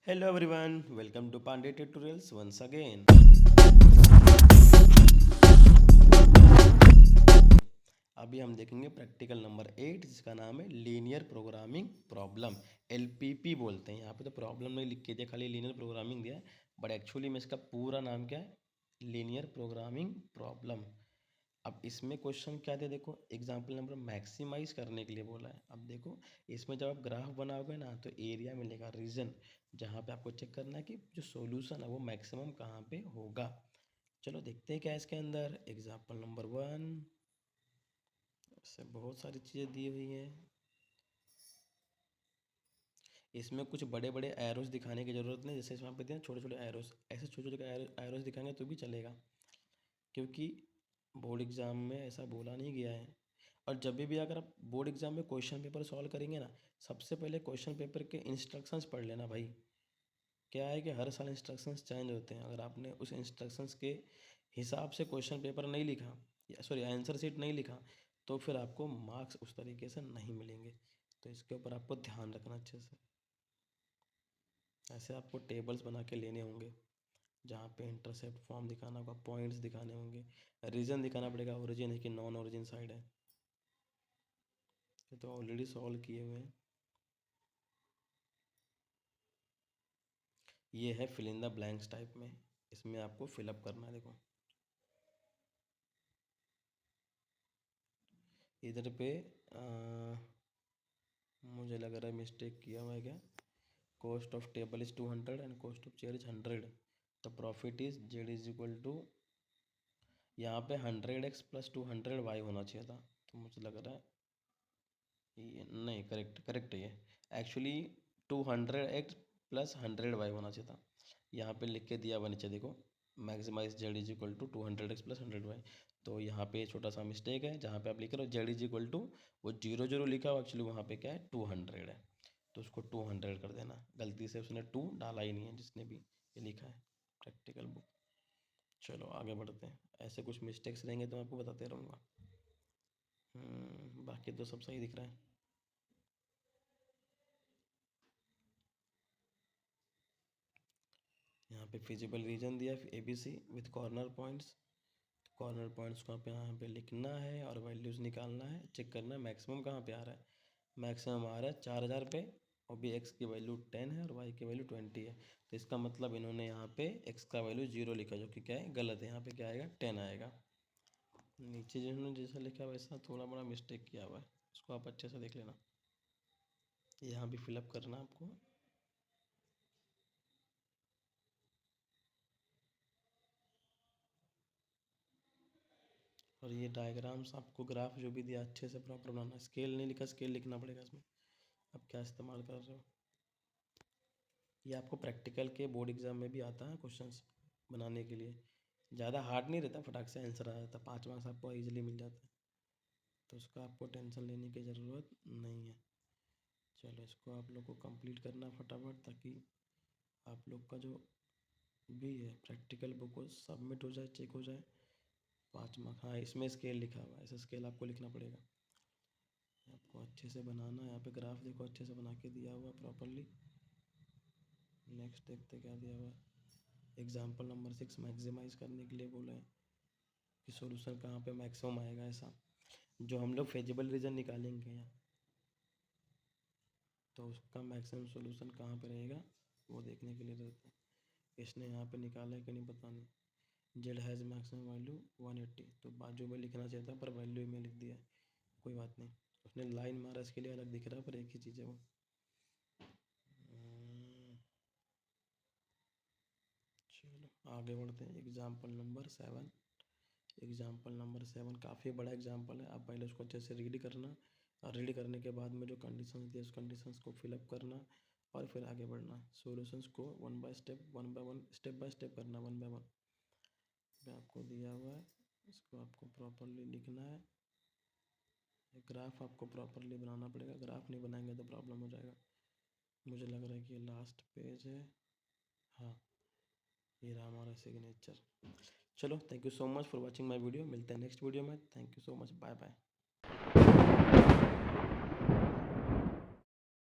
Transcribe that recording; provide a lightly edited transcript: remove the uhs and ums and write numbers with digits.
Hello everyone, welcome to Pandey Tutorials once again. अभी हम देखेंगे प्रैक्टिकल नंबर 8 जिसका नाम है लीनियर प्रोग्रामिंग प्रॉब्लम। एलपीपी बोलते हैं। यहाँ पे तो प्रॉब्लम नहीं लिख के दिया, खाली लीनियर प्रोग्रामिंग दिया है, बट एक्चुअली में इसका पूरा नाम क्या है? Linear programming problem. अब इसमें क्वेश्चन क्या दे, देखो एग्जाम्पल नंबर मैक्सिमाइज करने के लिए बोला है। अब देखो इसमें जब आप ग्राफ बनाओगे ना तो एरिया मिलेगा, रीजन, जहाँ पे आपको चेक करना है कि जो सॉल्यूशन है वो मैक्सिमम कहाँ पे होगा। चलो देखते हैं क्या है इसके अंदर। एग्जाम्पल नंबर 1 से बहुत सारी चीज़ें दी हुई हैं। इसमें कुछ बड़े बड़े एरोस दिखाने की ज़रूरत नहीं, जैसे इसमें आप देखते हैं छोटे छोटे एरोस, ऐसे छोटे छोटे एरोस दिखाएंगे तो भी चलेगा, क्योंकि बोर्ड एग्ज़ाम में ऐसा बोला नहीं गया है। और जब भी अगर आप बोर्ड एग्ज़ाम में क्वेश्चन पेपर सॉल्व करेंगे ना, सबसे पहले क्वेश्चन पेपर के इंस्ट्रक्शंस पढ़ लेना भाई। क्या है कि हर साल इंस्ट्रक्शंस चेंज होते हैं, अगर आपने उस इंस्ट्रक्शंस के हिसाब से क्वेश्चन पेपर नहीं लिखा, या सॉरी आंसर शीट नहीं लिखा, तो फिर आपको मार्क्स उस तरीके से नहीं मिलेंगे। तो इसके ऊपर आपको ध्यान रखना अच्छे से। ऐसे आपको टेबल्स बना के लेने होंगे, जहाँ पे इंटरसेप्ट फॉर्म दिखाना होगा, पॉइंट्स दिखाने होंगे, रीज़न दिखाना पड़ेगा, ओरिजिन है कि नॉन ओरिजिन साइड है। ये तो ऑलरेडी सॉल्व किए हुए हैं। ये है fill in the blanks type में, इसमें आपको फिलअप करना है। देखो इधर पे मुझे लग रहा है मिस्टेक किया हुआ है क्या। Cost of table is 200 and cost of chair is 100। The profit is Z is equal to, यहाँ पे 100x प्लस 200y होना चाहिए था, तो मुझे लग रहा है ये नहीं, करेक्ट करेक्ट है ये। एक्चुअली 200x प्लस 100y होना चाहिए था। यहाँ पे लिख के दिया हुआ नीचे देखो, maximise Z is equal to 200x plus 100y। तो यहाँ पे छोटा सा मिस्टेक है, जहाँ पे आप लिख रहे हो जेड इज इक्वल टू, वो जीरो जीरो लिखा हो, एक्चुअली वहाँ पे क्या है 200 है, तो उसको 200 कर देना। गलती से उसने 2 डाला ही नहीं है जिसने भी ये लिखा है प्रैक्टिकल बुक। चलो आगे बढ़ते हैं, ऐसे कुछ मिस्टेक्स रहेंगे तो मैं आपको बताते रहूँगा। बाकी तो सब सही दिख रहा है। यहाँ पे फिजिबल रीजन दिया है ABC with corner points. Corner points को आप यहाँ पे लिखना है और वैल्यूज़ निकालना है, चेक करना है मैक्सिमम कहाँ पे आ रहा है। मैक्सिमम आ रहा है 4000 पे, और भी x की वैल्यू 10 है और y की वैल्यू 20 है। तो इसका मतलब इन्होंने यहाँ पे x का वैल्यू 0 लिखा, जो कि क्या है गलत है। यहाँ पे क्या आएगा 10 आएगा। नीचे जिन्होंने जैसा लिखा है वैसा थोड़ा बड़ा मिस्टेक किया हुआ है, इसको आप अच्छे से देख लेना। यहाँ भी फिलअप करना आपको। और ये डायग्राम्स आपको ग्राफ जो भी दिया अच्छे से प्रॉपर बनाना। स्केल नहीं लिखा, स्केल लिखना पड़ेगा इसमें। अब क्या इस्तेमाल कर रहे हो, ये आपको प्रैक्टिकल के बोर्ड एग्जाम में भी आता है क्वेश्चंस बनाने के लिए। ज़्यादा हार्ड नहीं रहता, फटाक से आंसर आ जाता है, 5 मार्क्स आपको ईजिली मिल जाता है, तो उसका आपको टेंशन लेने की ज़रूरत नहीं है। चलो इसको आप लोग को कंप्लीट करना फटाफट, ताकि आप लोग का जो भी है प्रैक्टिकल बुक को सबमिट हो जाए, चेक हो जाए। 5 मार्क्स, हाँ इसमें स्केल लिखा हुआ है, ऐसा स्केल आपको लिखना पड़ेगा। आपको अच्छे से बनाना है। यहाँ पे ग्राफ देखो अच्छे से बना के दिया हुआ प्रॉपरली। नेक्स्ट देखते क्या दिया हुआ है। एग्जाम्पल नंबर 6 मैक्सिमाइज करने के लिए बोला है कि सॉल्यूशन कहाँ पे मैक्सिमम आएगा। ऐसा जो हम लोग फेजिबल रीजन निकालेंगे यहाँ, तो उसका मैक्सिमम सॉल्यूशन कहाँ पे रहेगा वो देखने के लिए रहता है। इसने यहाँ पे निकाला है कि नहीं पता नहीं। जेड हैज़ मैक्सिमम वैल्यू 180, तो बाजू में लिखना चाहिए था पर वैल्यू में लिख दिया है, कोई बात नहीं। उसने लाइन मारा इसके लिए अलग दिख रहा है, पर एक ही चीज़ है वो। चलो आगे बढ़ते हैं। Example number 7। एग्जाम्पल नंबर 7 काफ़ी बड़ा एग्जाम्पल है, आप पहले उसको अच्छे से रीड करना, और रीड करने के बाद में जो कंडीशंस दिए उस कंडीशंस को फिलअप करना, और फिर आगे बढ़ना। सॉल्यूशंस को one by step, one by one, step by step करना, वन बाय वन। आपको दिया हुआ है, इसको आपको प्रॉपरली लिखना है। ग्राफ आपको प्रॉपरली बनाना पड़ेगा, ग्राफ नहीं बनाएंगे तो प्रॉब्लम हो जाएगा। मुझे लग रहा है कि ये लास्ट पेज है, हाँ ये रहा हमारा सिग्नेचर। चलो thank you so much for watching my video, मिलते हैं नेक्स्ट वीडियो में। Thank you so much, bye bye.